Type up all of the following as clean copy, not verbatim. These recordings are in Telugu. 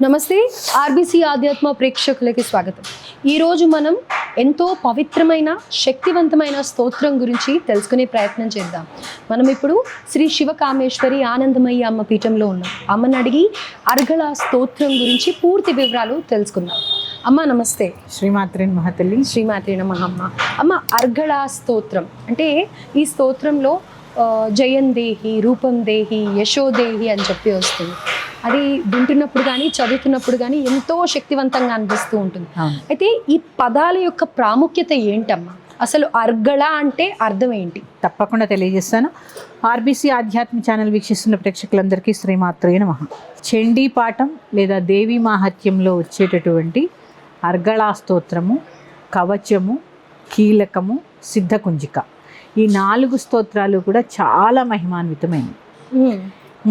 నమస్తే ఆర్బీసీ ఆధ్యాత్మ ప్రేక్షకులకి స్వాగతం. ఈరోజు మనం ఎంతో పవిత్రమైన శక్తివంతమైన స్తోత్రం గురించి తెలుసుకునే ప్రయత్నం చేద్దాం. మనం ఇప్పుడు శ్రీ శివకామేశ్వరి ఆనందమయ్య అమ్మ పీఠంలో ఉన్నాం. అమ్మని అడిగి అర్గళ స్తోత్రం గురించి పూర్తి వివరాలు తెలుసుకుందాం. అమ్మ నమస్తే. శ్రీమాత్రి నమః తల్లి. శ్రీమాత్రి నమః అమ్మ. అమ్మ అర్గళ స్తోత్రం అంటే ఈ స్తోత్రంలో జయం దేహి, రూపం దేహి, యశోదేహి అని చెప్పి వస్తుంది. అది వింటున్నప్పుడు కానీ చదువుతున్నప్పుడు కానీ ఎంతో శక్తివంతంగా అనిపిస్తూ ఉంటుంది. అయితే ఈ పదాల యొక్క ప్రాముఖ్యత ఏంటమ్మా? అసలు అర్గళ అంటే అర్థం ఏంటి? తప్పకుండా తెలియజేస్తాను. ఆర్బీసీ ఆధ్యాత్మ ఛానల్ వీక్షిస్తున్న ప్రేక్షకులందరికీ శ్రీమాత్రే నమః. చండీ పాఠం లేదా దేవీ మాహత్యంలో వచ్చేటటువంటి అర్గళా స్తోత్రము, కవచము, కీలకము, సిద్ధకుంజిక, ఈ 4 స్తోత్రాలు కూడా చాలా మహిమాన్వితమైనవి.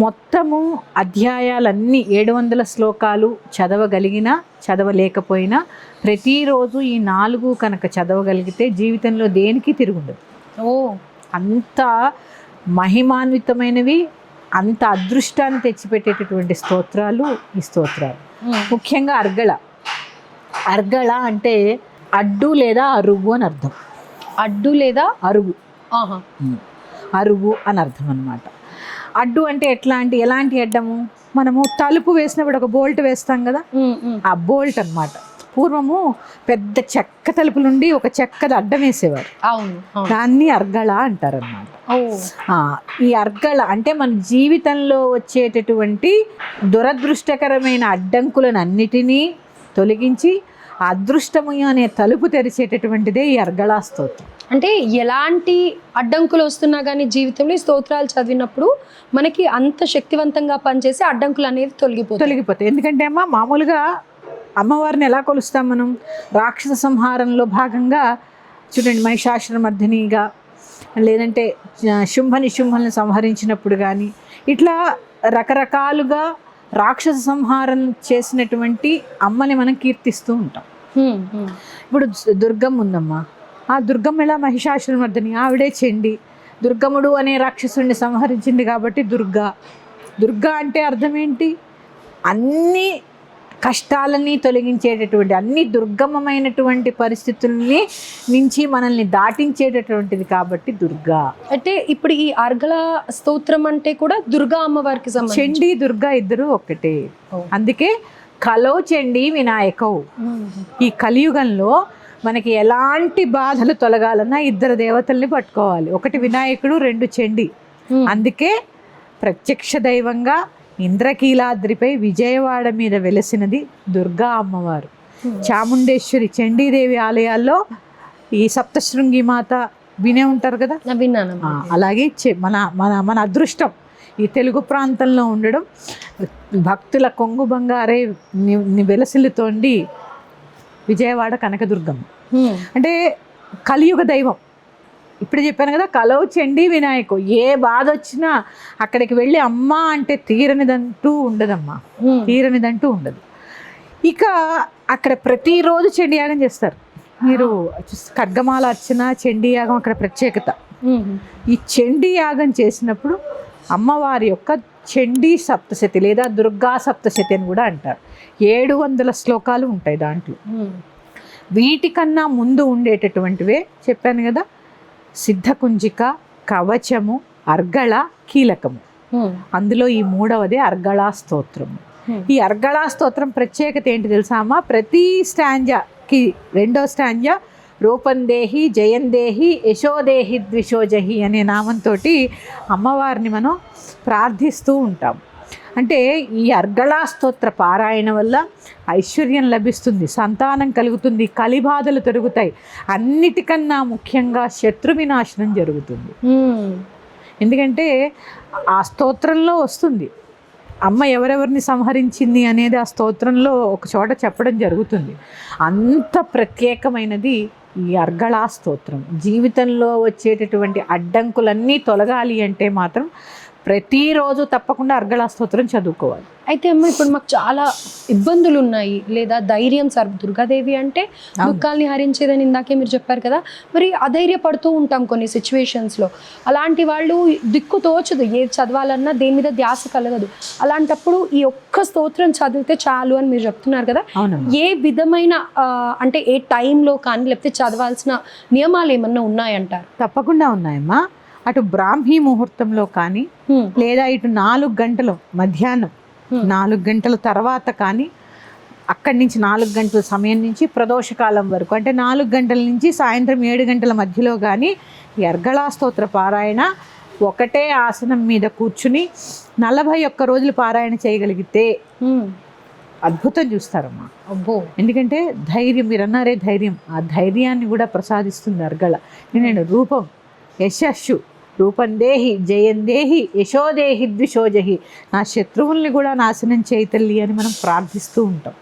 మొత్తము అధ్యాయాలన్నీ 700 శ్లోకాలు చదవగలిగినా చదవలేకపోయినా ప్రతిరోజు ఈ 4 కనుక చదవగలిగితే జీవితంలో దేనికి తిరుగుండదు. అంత మహిమాన్వితమైనవి, అంత అదృష్టాన్ని తెచ్చిపెట్టేటటువంటి స్తోత్రాలు ఈ స్తోత్రాలు. ముఖ్యంగా అర్గళ. అర్గళ అంటే అడ్డు లేదా అరుగు అని అర్థం. అడ్డు లేదా అరుగు, అరుగు అని అర్థం అన్నమాట. అడ్డు అంటే ఎలాంటి అడ్డము? మనము తలుపు వేసినప్పుడు ఒక బోల్ట్ వేస్తాం కదా, ఆ బోల్ట్ అన్నమాట. పూర్వము పెద్ద చెక్క తలుపు నుండి ఒక చెక్కది అడ్డం వేసేవారు, దాన్ని అర్గళ అంటారు అన్నమాట. ఈ అర్గళ అంటే మన జీవితంలో వచ్చేటటువంటి దురదృష్టకరమైన అడ్డంకులను అన్నిటినీ తొలగించి అదృష్టము అనే తలుపు తెరిచేటటువంటిదే ఈ అర్గళా స్తోత్రం. అంటే ఎలాంటి అడ్డంకులు వస్తున్నా కానీ జీవితంలో ఈ స్తోత్రాలు చదివినప్పుడు మనకి అంత శక్తివంతంగా పనిచేసి అడ్డంకులు అనేవి తొలగిపోతాయి. ఎందుకంటే మామూలుగా అమ్మవారిని ఎలా కొలుస్తాం మనం? రాక్షస సంహారంలో భాగంగా చూడండి, మహిషాసురమర్దినిగా, లేదంటే శుంభనిశుంభల్ని సంహరించినప్పుడు కానీ ఇట్లా రకరకాలుగా రాక్షస సంహారం చేసినటువంటి అమ్మని మనం కీర్తిస్తూ ఉంటాం. ఇప్పుడు దుర్గమ్మ ఉందమ్మా, ఆ దుర్గమ్మ ఎలా మహిషాసురమర్దిని, ఆవిడే చండి. దుర్గముడు అనే రాక్షసుడిని సంహరించింది కాబట్టి దుర్గా. దుర్గా అంటే అర్థం ఏంటి? అన్ని కష్టాలని తొలగించేటటువంటి, అన్ని దుర్గమమైనటువంటి పరిస్థితుల్ని నుంచి మనల్ని దాటించేటటువంటిది కాబట్టి దుర్గా. అంటే ఇప్పుడు ఈ అర్గళ స్తోత్రం అంటే కూడా దుర్గా అమ్మవారికి సంబంధించి. చండి దుర్గా ఇద్దరు ఒక్కటే. అందుకే కలో చండి వినాయకవు. ఈ కలియుగంలో మనకి ఎలాంటి బాధలు తొలగాలన్నా 2 దేవతల్ని పట్టుకోవాలి. ఒకటి వినాయకుడు, 2 చండి. అందుకే ప్రత్యక్ష దైవంగా ఇంద్రకీలాద్రిపై విజయవాడ మీద వెలసినది దుర్గా అమ్మవారు. చాముండేశ్వరి, చండీదేవి ఆలయాల్లో ఈ సప్తశృంగి మాత వినే ఉంటారు కదా. అలాగే మన మన మన అదృష్టం ఈ తెలుగు ప్రాంతంలో ఉండడం, భక్తుల కొంగు బంగారే వెలసిల్లుతోండి విజయవాడ కనకదుర్గమ్మ. అంటే కలియుగ దైవం. ఇప్పుడు చెప్పాను కదా, కలవు చండీ వినాయకు. ఏ బాధ వచ్చినా అక్కడికి వెళ్ళి అమ్మ అంటే తీరనిదంటూ ఉండదు. ఇక అక్కడ ప్రతిరోజు చండీ యాగం చేస్తారు. మీరు ఖడ్గమాల అర్చన, చండీ యాగం అక్కడ ప్రత్యేకత. ఈ చండీ యాగం చేసినప్పుడు అమ్మవారి యొక్క చండీ సప్తశతి లేదా దుర్గా సప్తశతి అని కూడా అంటారు. 700 శ్లోకాలు ఉంటాయి దాంట్లో. వీటికన్నా ముందు ఉండేటటువంటివే చెప్పాను కదా, సిద్ధకుంజిక, కవచము, అర్గళ, కీలకము. అందులో ఈ 3వదే అర్గళా స్తోత్రము. ఈ అర్గళా స్తోత్రం ప్రత్యేకత ఏంటి తెలుసా అమ్మ? ప్రతి స్టాంజాకి 2వ స్టాంజా రూపందేహి, జయందేహి, యశోదేహి, ద్విషోజహి అనే నామంతో అమ్మవారిని మనం ప్రార్థిస్తూ ఉంటాం. అంటే ఈ అర్గళా స్తోత్ర పారాయణ వల్ల ఐశ్వర్యం లభిస్తుంది, సంతానం కలుగుతుంది, కలిబాధలు తొలుగుతాయి. అన్నిటికన్నా ముఖ్యంగా శత్రు వినాశనం జరుగుతుంది. ఎందుకంటే ఆ స్తోత్రంలో వస్తుంది అమ్మ ఎవరెవరిని సంహరించింది అనేది. ఆ స్తోత్రంలో ఒక చోట చెప్పడం జరుగుతుంది. అంత ప్రత్యేకమైనది ఈ అర్గళా స్తోత్రం. జీవితంలో వచ్చేటటువంటి అడ్డంకులన్నీ తొలగాలి అంటే మాత్రం ప్రతిరోజు తప్పకుండా అర్గళా స్తోత్రం చదువుకోవాలి. అయితే అమ్మ ఇప్పుడు మాకు చాలా ఇబ్బందులు ఉన్నాయి, లేదా ధైర్యం సార్, దుర్గాదేవి అంటే దుఃఖాల్ని హరించేదని ఇందాకే మీరు చెప్పారు కదా, మరి అధైర్యపడుతూ ఉంటాం కొన్ని సిచ్యువేషన్స్లో. అలాంటి వాళ్ళు దిక్కు తోచదు, ఏది చదవాలన్నా దేని మీద ధ్యాస కలగదు. అలాంటప్పుడు ఈ ఒక్క స్తోత్రం చదివితే చాలు అని మీరు చెప్తున్నారు కదా, ఏ విధమైన అంటే ఏ టైంలో కానీ లేకపోతే చదవాల్సిన నియమాలు ఏమన్నా ఉన్నాయంటారు? తప్పకుండా ఉన్నాయమ్మా. అటు బ్రాహ్మీ ముహూర్తంలో కానీ లేదా ఇటు 4 గంటలు మధ్యాహ్నం 4 గంటల తర్వాత కానీ, అక్కడి నుంచి 4 గంటల సమయం నుంచి ప్రదోషకాలం వరకు అంటే 4 గంటల నుంచి సాయంత్రం 7 గంటల మధ్యలో కానీ ఈ అర్గళా స్తోత్ర పారాయణ ఒకటే ఆసనం మీద కూర్చుని 41 రోజులు పారాయణ చేయగలిగితే అద్భుతం చూస్తారమ్మా. అబ్బో, ఎందుకంటే ధైర్యం, మీరు అన్నారే ధైర్యం, ఆ ధైర్యాన్ని కూడా ప్రసాదిస్తుంది అర్గళ. నేను రూపం యశస్సు రూపం దేహి జయం దేహి యశోదేహి ద్విషోజహి, నా శత్రువుల్ని కూడా నాశనం చేయతల్లి అని మనం ప్రార్థిస్తూ ఉంటాం.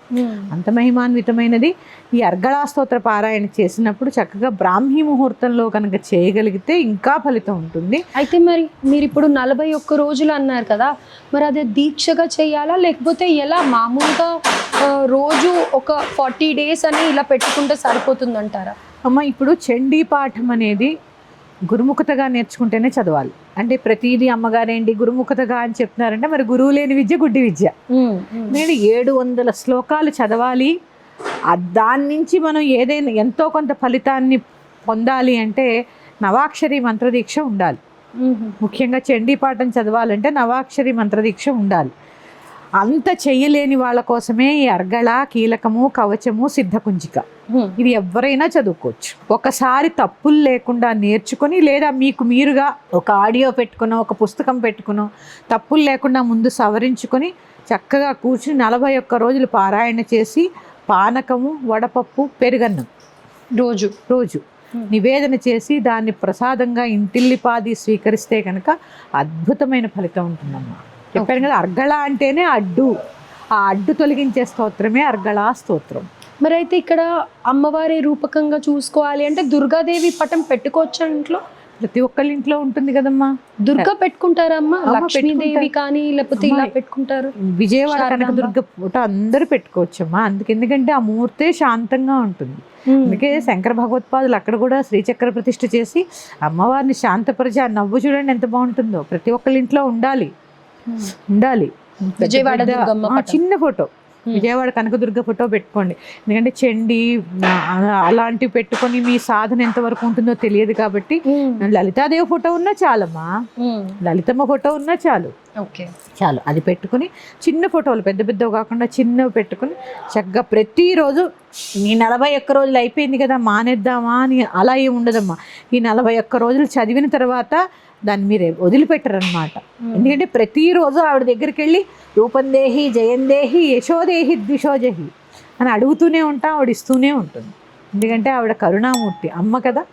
అంత మహిమాన్వితమైనది ఈ అర్గళా స్తోత్ర పారాయణ చేసినప్పుడు. చక్కగా బ్రాహ్మీ ముహూర్తంలో కనుక చేయగలిగితే ఇంకా ఫలితం ఉంటుంది. అయితే మరి మీరు ఇప్పుడు 41 రోజులు అన్నారు కదా, మరి అదే దీక్షగా చేయాలా లేకపోతే ఎలా? మామూలుగా రోజు ఒక 40 days అని ఇలా పెట్టుకుంటే సరిపోతుందంటారా? అమ్మ, ఇప్పుడు చండీ పాఠం అనేది గురుముఖతగా నేర్చుకుంటేనే చదవాలి. అంటే ప్రతిదీ అమ్మగారేంటి గురుముఖతగా అని చెప్తున్నారంటే మరి గురువు లేని విద్య గుడ్డి విద్య. నేను 700 శ్లోకాలు చదవాలి. దాని నుంచి మనం ఏదైనా ఎంతో కొంత ఫలితాన్ని పొందాలి అంటే నవాక్షరి మంత్రదీక్ష ఉండాలి. ముఖ్యంగా చండీ పాఠం చదవాలంటే నవాక్షరి మంత్రదీక్ష ఉండాలి. అంత చెయ్యలేని వాళ్ళ కోసమే ఈ అర్గళ, కీలకము, కవచము, సిద్ధకుంజిక ఇది ఎవరైనా చదువుకోవచ్చు. ఒకసారి తప్పులు లేకుండా నేర్చుకొని లేదా మీకు మీరుగా ఒక ఆడియో పెట్టుకునో ఒక పుస్తకం పెట్టుకునో తప్పులు లేకుండా ముందు సవరించుకొని చక్కగా కూర్చుని 41 రోజులు పారాయణ చేసి పానకము, వడపప్పు, పెరుగన్నం రోజు నివేదన చేసి దాన్ని ప్రసాదంగా ఇంటిల్లిపాది స్వీకరిస్తే కనుక అద్భుతమైన ఫలితం ఉంటుందమ్మా. చెప్పాను కదా, అర్గళ అంటేనే అడ్డు, ఆ అడ్డు తొలగించే స్తోత్రమే అర్గళా స్తోత్రం. మరి అయితే ఇక్కడ అమ్మవారి రూపకంగా చూసుకోవాలి అంటే దుర్గాదేవి పటం పెట్టుకోవచ్చా ఇంట్లో? ప్రతి ఒక్కళ్ళ ఇంట్లో ఉంటుంది కదమ్మా. దుర్గా పెట్టుకుంటారా అమ్మ? లక్ష్మీదేవి కానీ లేకపోతే ఇలా పెట్టుకుంటారు? విజయవాడ కనకదుర్గ ఫోటో అందరూ పెట్టుకోవచ్చమ్మా. ఎందుకంటే ఆ మూర్తే శాంతంగా ఉంటుంది. అందుకే శంకర భగవత్పాదులు అక్కడ కూడా శ్రీచక్ర ప్రతిష్ఠ చేసి అమ్మవారిని శాంతపరిచి ఆ నవ్వు చూడండి ఎంత బాగుంటుందో. ప్రతి ఒక్కళ్ళ ఇంట్లో ఉండాలి. విజయవాడ చిన్న ఫోటో, విజయవాడ కనకదుర్గ ఫోటో పెట్టుకోండి. ఎందుకంటే చండి అలాంటివి పెట్టుకొని మీ సాధన ఎంతవరకు ఉంటుందో తెలియదు కాబట్టి లలితాదేవి ఫోటో ఉన్నా చాలమ్మా, లలితమ్మ ఫోటో ఉన్నా చాలు. అది పెట్టుకుని చిన్న ఫోటోలు పెద్ద పెద్దవి కాకుండా చిన్నవి పెట్టుకుని చక్కగా ప్రతిరోజు ఈ 41 రోజులు అయిపోయింది కదా మానేద్దామా అని అలా ఏమి ఉండదమ్మా. ఈ 41 రోజులు చదివిన తర్వాత దాన్ని మీరే వదిలిపెట్టరనమాట. ఎందుకంటే ప్రతిరోజు ఆవిడ దగ్గరికి వెళ్ళి రూపందేహి జయందేహి యశోదేహి ద్విషోజహి అని అడుగుతూనే ఉంటాం, ఆవిడ ఇస్తూనే ఉంటుంది. ఎందుకంటే ఆవిడ కరుణామూర్తి, అమ్మ కదా.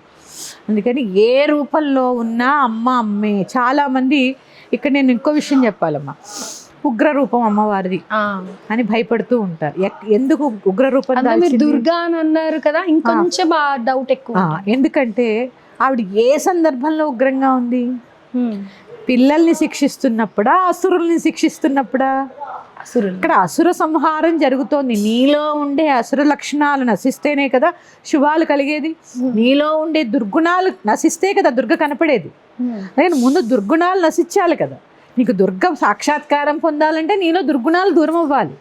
అందుకని ఏ రూపంలో ఉన్నా అమ్మ అమ్మే. చాలామంది ఇక్కడ నేను ఇంకో విషయం చెప్పాలమ్మా, ఉగ్రరూపం అమ్మవారిది అని భయపడుతూ ఉంటారు. ఎందుకు ఉగ్రరూపం? దుర్గా అని అన్నారు కదా, ఇంకొంచెం డౌట్ ఎక్కువ. ఎందుకంటే ఆవిడ ఏ సందర్భంలో ఉగ్రంగా ఉంది? పిల్లల్ని శిక్షిస్తున్నప్పుడా, అసురుల్ని శిక్షిస్తున్నప్పుడా? ఇక్కడ అసుర సంహారం జరుగుతోంది. నీలో ఉండే అసుర లక్షణాలు నశిస్తేనే కదా శుభాలు కలిగేది. నీలో ఉండే దుర్గుణాలు నశిస్తే కదా దుర్గ కనపడేది. అదే ముందు దుర్గుణాలు నశించాలి కదా. నీకు దుర్గ సాక్షాత్కారం పొందాలంటే నీలో దుర్గుణాలు దూరం అవ్వాలి.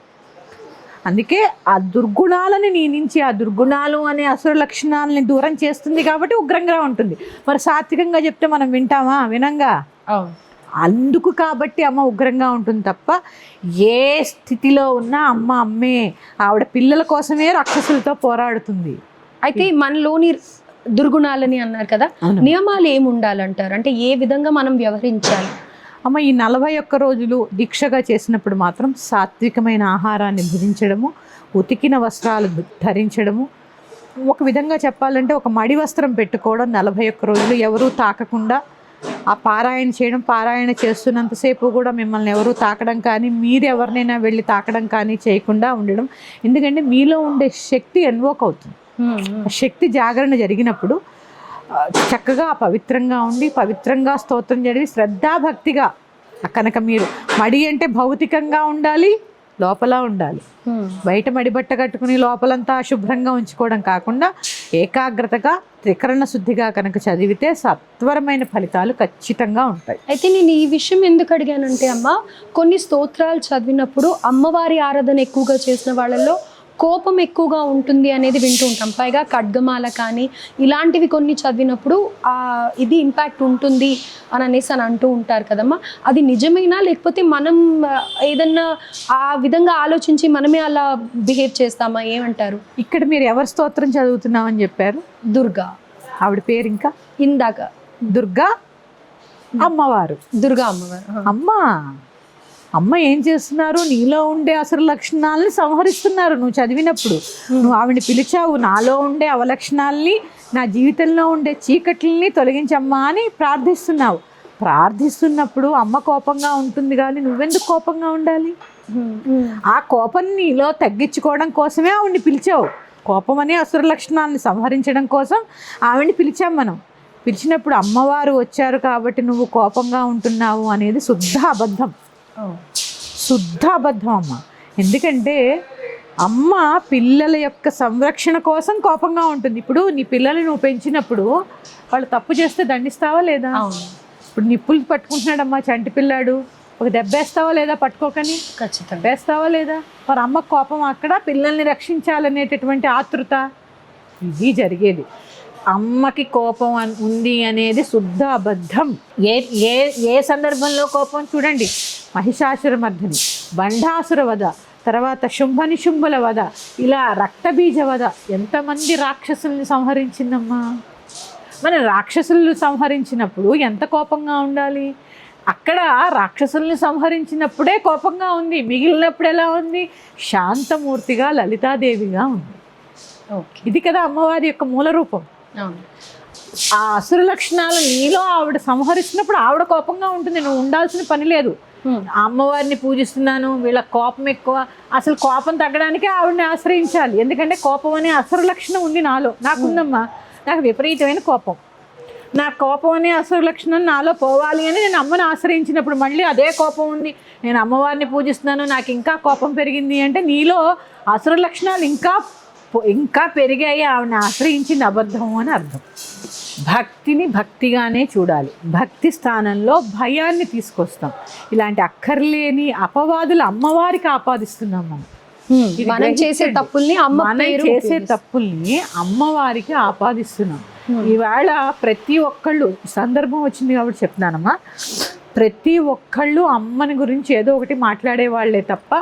అందుకే ఆ దుర్గుణాలని నీ నుంచి, ఆ దుర్గుణాలు అనే అసుర లక్షణాలని దూరం చేస్తుంది కాబట్టి ఉగ్రంగా ఉంటుంది. మరి సాత్వికంగా చెప్తే మనం వింటామా? వినంగా. అందుకు కాబట్టి అమ్మ ఉగ్రంగా ఉంటుంది తప్ప ఏ స్థితిలో ఉన్నా అమ్మ అమ్మే. ఆవిడ పిల్లల కోసమే రాక్షసులతో పోరాడుతుంది. అయితే మనలోని దుర్గుణాలని అన్నారు కదా, నియమాలు ఏమి ఉండాలంటారు? అంటే ఏ విధంగా మనం వ్యవహరించాలి? అమ్మ, ఈ 41 రోజులు దీక్షగా చేసినప్పుడు మాత్రం సాత్వికమైన ఆహారాన్ని భుజించడము, ఉతికిన వస్త్రాలు ధరించడము, ఒక విధంగా చెప్పాలంటే ఒక మడి వస్త్రం పెట్టుకోవడం, 41 రోజులు ఎవరూ తాకకుండా ఆ పారాయణ చేయడం. పారాయణ చేస్తున్నంతసేపు కూడా మిమ్మల్ని ఎవరూ తాకడం కానీ మీరు ఎవరినైనా వెళ్ళి తాకడం కానీ చేయకుండా ఉండడం. ఎందుకంటే మీలో ఉండే శక్తి ఎన్వోక్ అవుతుంది. శక్తి జాగరణ జరిగినప్పుడు చక్కగా పవిత్రంగా ఉండి పవిత్రంగా స్తోత్రం చదివి శ్రద్ధాభక్తిగా కనుక మీరు మడి అంటే భౌతికంగా ఉండాలి, లోపల ఉండాలి. బయట మడిబట్ట కట్టుకుని లోపలంతా శుభ్రంగా ఉంచుకోవడం కాకుండా ఏకాగ్రతగా త్రికరణ శుద్ధిగా కనుక చదివితే సత్వరమైన ఫలితాలు ఖచ్చితంగా ఉంటాయి. అయితే నేను ఈ విషయం ఎందుకు అడిగానంటే అమ్మ, కొన్ని స్తోత్రాలు చదివినప్పుడు అమ్మవారి ఆరాధన ఎక్కువగా చేసిన వాళ్ళల్లో కోపం ఎక్కువగా ఉంటుంది అనేది వింటూ ఉంటాం. పైగా ఖడ్గమాల కానీ ఇలాంటివి కొన్ని చదివినప్పుడు ఇది ఇంపాక్ట్ ఉంటుంది అని అనేసి అని అంటూ ఉంటారు కదమ్మా. అది నిజమేనా, లేకపోతే మనం ఏదన్నా ఆ విధంగా ఆలోచించి మనమే అలా బిహేవ్ చేస్తామా, ఏమంటారు? ఇక్కడ మీరు ఎవరి స్తోత్రం చదువుతున్నామని చెప్పారు? దుర్గా. ఆవిడ పేరు ఇంకా ఇందాక దుర్గా అమ్మవారు. దుర్గా అమ్మవారు. అమ్మ ఏం చేస్తున్నారు? నీలో ఉండే అసలు లక్షణాలని సంహరిస్తున్నారు. నువ్వు చదివినప్పుడు నువ్వు ఆవిడని పిలిచావు, నాలో ఉండే అవలక్షణాలని, నా జీవితంలో ఉండే చీకట్లని తొలగించమ్మా అని ప్రార్థిస్తున్నావు. ప్రార్థిస్తున్నప్పుడు అమ్మ కోపంగా ఉంటుంది, కానీ నువ్వెందుకు కోపంగా ఉండాలి? ఆ కోపం నీలో తగ్గించుకోవడం కోసమే ఆవిడ్ని పిలిచావు. కోపం అనే అసుర లక్షణాలను సంహరించడం కోసం ఆవిడ్ని పిలిచాం మనం. పిలిచినప్పుడు అమ్మవారు వచ్చారు కాబట్టి నువ్వు కోపంగా ఉంటున్నావు అనేది శుద్ధ అబద్ధం. శుద్ధ అబద్ధం అమ్మ. ఎందుకంటే అమ్మ పిల్లల యొక్క సంరక్షణ కోసం కోపంగా ఉంటుంది. ఇప్పుడు నీ పిల్లల్ని నువ్వు పెంచినప్పుడు వాళ్ళు తప్పు చేస్తే దండిస్తావా లేదా? ఇప్పుడు నిప్పులు పట్టుకుంటున్నాడమ్మా చంటి పిల్లాడు, ఒక దెబ్బేస్తావా లేదా? పట్టుకోకని ఖచ్చితంగా వేస్తావా లేదా? మరి అమ్మ కోపం అక్కడ పిల్లల్ని రక్షించాలనేటటువంటి ఆతృత, ఇది జరిగేది. అమ్మకి కోపం ఉంది అనేది శుద్ధ అబద్ధం. ఏ ఏ ఏ సందర్భంలో కోపం చూడండి. మహిషాసుర మర్దిని, బండాసుర వధ, తర్వాత శుంభనిశుంభుల వధ, ఇలా రక్తబీజ వధ, ఎంతమంది రాక్షసుల్ని సంహరించిందమ్మా. మన రాక్షసులను సంహరించినప్పుడు ఎంత కోపంగా ఉండాలి? అక్కడ రాక్షసుల్ని సంహరించినప్పుడే కోపంగా ఉంది, మిగిలినప్పుడు ఎలా ఉంది? శాంతమూర్తిగా లలితాదేవిగా ఉంది. ఇది కదా అమ్మవారి యొక్క మూల రూపం. ఆ అసుర లక్షణాలు నీలో ఆవిడ సంహరిస్తున్నప్పుడు ఆవిడ కోపంగా ఉంటుంది. నువ్వు ఉండాల్సిన పని లేదు. అమ్మవారిని పూజిస్తున్నాను, వీళ్ళ కోపం ఎక్కువ, అసలు కోపం తగ్గడానికే ఆవిడని ఆశ్రయించాలి. ఎందుకంటే కోపం అనే అసుర లక్షణం ఉంది నాలో. నాకుందమ్మా, నాకు విపరీతమైన కోపం. నా కోపం అనే అసుర లక్షణం నాలో పోవాలి అని నేను అమ్మని ఆశ్రయించినప్పుడు మళ్ళీ అదే కోపం ఉంది, నేను అమ్మవారిని పూజిస్తున్నాను, నాకు ఇంకా కోపం పెరిగింది అంటే నీలో అసుర లక్షణాలు ఇంకా పెరిగాయి. ఆవిడని ఆశ్రయించింది అబద్ధం అని అర్థం. భక్తిని భక్తిగానే చూడాలి. భక్తి స్థానంలో భయాన్ని తీసుకొస్తాం. ఇలాంటి అక్కర్లేని అపవాదులు అమ్మవారికి ఆపాదిస్తున్నాం మనం. మనం చేసే తప్పుల్ని అమ్మవారికి ఆపాదిస్తున్నాం. ఈవేళ ప్రతి ఒక్కళ్ళు, సందర్భం వచ్చింది కాబట్టి చెప్తున్నానమ్మా, ప్రతి ఒక్కళ్ళు అమ్మని గురించి ఏదో ఒకటి మాట్లాడే వాళ్ళే తప్ప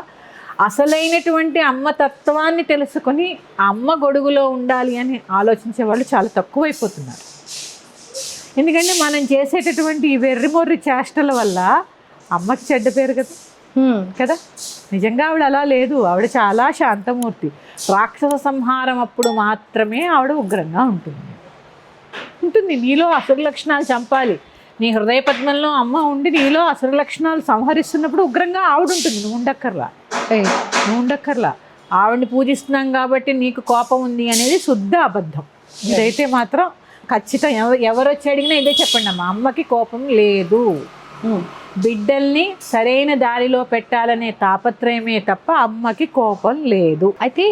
అసలైనటువంటి అమ్మ తత్వాన్ని తెలుసుకొని అమ్మ గొడుగులో ఉండాలి అని ఆలోచించే వాళ్ళు చాలా తక్కువైపోతున్నారు. ఎందుకంటే మనం చేసేటటువంటి ఈ వెర్రిమొర్రి చేష్టల వల్ల అమ్మకి చెడ్డ పేరు కదా. నిజంగా ఆవిడ అలా లేదు. ఆవిడ చాలా శాంతమూర్తి. రాక్షస సంహారం అప్పుడు మాత్రమే ఆవిడ ఉగ్రంగా ఉంటుంది. నీలో అసుర లక్షణాలు చంపాలి. నీ హృదయ పద్మంలో అమ్మ ఉండి నీలో అసుర లక్షణాలు సంహరిస్తున్నప్పుడు ఉగ్రంగా ఆవిడ ఉంటుంది. నువ్వు ఉండక్కర్లా. ఆవిడని పూజిస్తున్నాం కాబట్టి నీకు కోపం ఉంది అనేది శుద్ధ అబద్ధం. ఇదైతే మాత్రం ఖచ్చితంగా ఎవరు వచ్చి అడిగినా ఇదే చెప్పండి అమ్మా, అమ్మకి కోపం లేదు. బిడ్డల్ని సరైన దారిలో పెట్టాలనే తాపత్రయమే తప్ప అమ్మకి కోపం లేదు. అయితే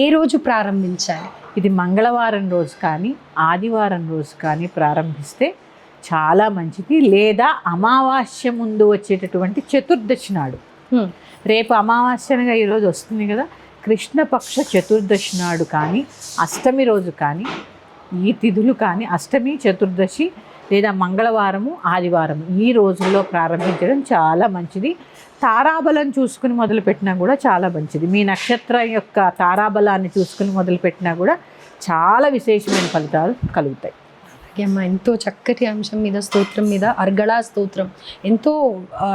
ఏ రోజు ప్రారంభించాలి? ఇది మంగళవారం రోజు కానీ ఆదివారం రోజు కానీ ప్రారంభిస్తే చాలా మంచిది. లేదా అమావాస్య ముందు వచ్చేటటువంటి చతుర్దశి నాడు, రేపు అమావాస్యనగా ఈరోజు వస్తుంది కదా, కృష్ణపక్ష చతుర్దశి నాడు కానీ అష్టమి రోజు కానీ, ఈ తిథులు కానీ అష్టమి, చతుర్దశి లేదా మంగళవారము, ఆదివారం ఈ రోజుల్లో ప్రారంభించడం చాలా మంచిది. తారాబలం చూసుకుని మొదలుపెట్టినా కూడా చాలా మంచిది. మీ నక్షత్రం యొక్క తారాబలాన్ని చూసుకుని మొదలుపెట్టినా కూడా చాలా విశేషమైన ఫలితాలు కలుగుతాయి. అమ్మ, ఎంతో చక్కటి అంశం మీద, స్తోత్రం మీద, అర్గళా స్తోత్రం ఎంతో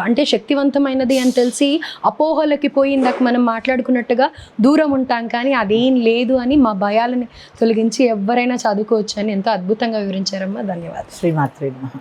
అంటే శక్తివంతమైనది అని తెలిసి అపోహలకి పోయి ఇందాక మనం మాట్లాడుకున్నట్టుగా దూరం ఉంటాం, కానీ అదేం లేదు అని మా భయాలని తొలగించి ఎవరైనా చదువుకోవచ్చు అని ఎంతో అద్భుతంగా వివరించారమ్మా. ధన్యవాదాలు. శ్రీమాత్రే నమః.